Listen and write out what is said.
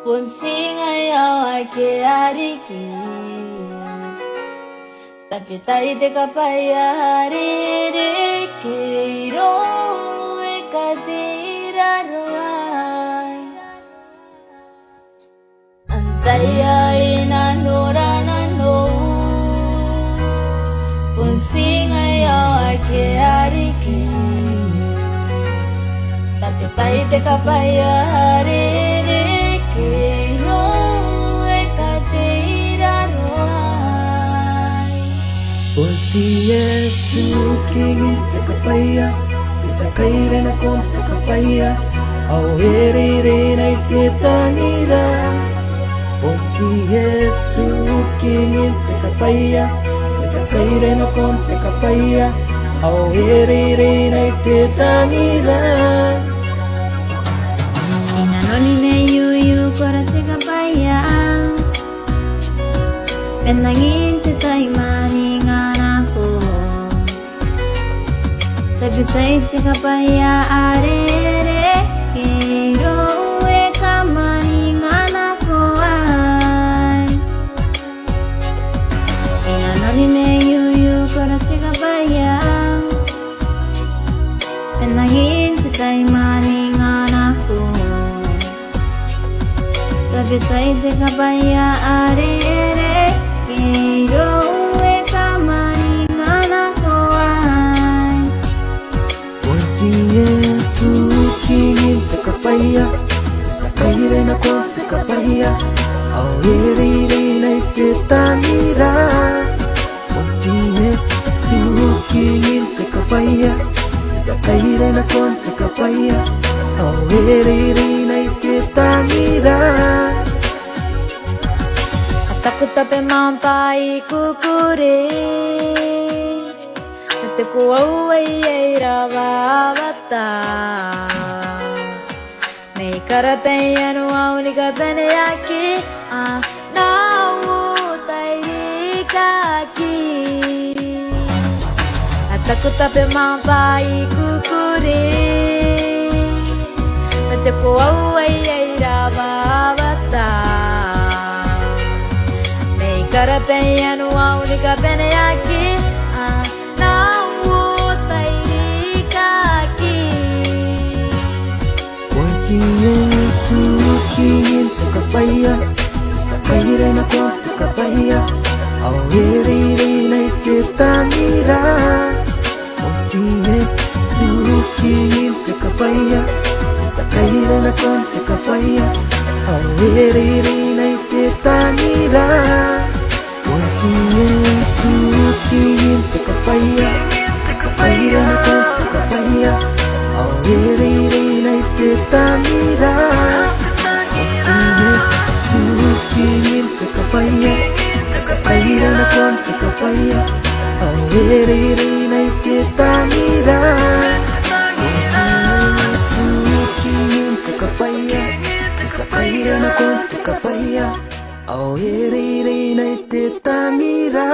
pun singayaw ay kiariki, tapi tai te kapayari rikiro ekatiraroay antayay nanurano pun singayaw ay kiariki, tapi tai te kapayari rikiro ekatiraroay. Pun si Yesu kingin te kapaya, bisa kaire na kon te kapaya, au erire na iketanira. Pun si Yesu kingin te kapaya, bisa kaire na kon te kapaya, au erire na iketanira. Inanonine yuyu kora te kapaya, penangin te tai maningan aku, tapi tai te kapaya arere kiro eka maningan aku ay. Inanonine yuyu kora te kapaya, penangin te tai maningan aku, tapi tai te kapaya arere kiro eka maningan aku ay. Pun si Yesu kingin te kapaya, bisa kaire na kon te kapaya, au erire na iketanira. Pun si Yesu kingin te kapaya, bisa kaire na kon te kapaya, au erire na iketanira. Aku tapi mampai kukure, nanti ku awai rawata. Mei karate anu auni kapene yaki, nau tairi kaki. Aku tapi mampai kukure, nanti ku awai rawata. Karate anu auni kapene yaki, nau tairi kaki. Pun si Yesu kingin te kapaya, bisa kaire na kon te kapaya, au erire na iketanira. Pun si Yesu kingin te kapaya, bisa kaire na kon te kapaya, au erire na iketanira. Pun si Yesu kingin te kapaya, bisa kaire na kon te kapaya, au erire na iketanira. Pun si Yesu kingin te kapaya, bisa kaire na kon te kapaya, au erire na iketanira. Pun si Yesu kingin te kapaya, bisa kaire na kon te kapaya, au erire na iketanira.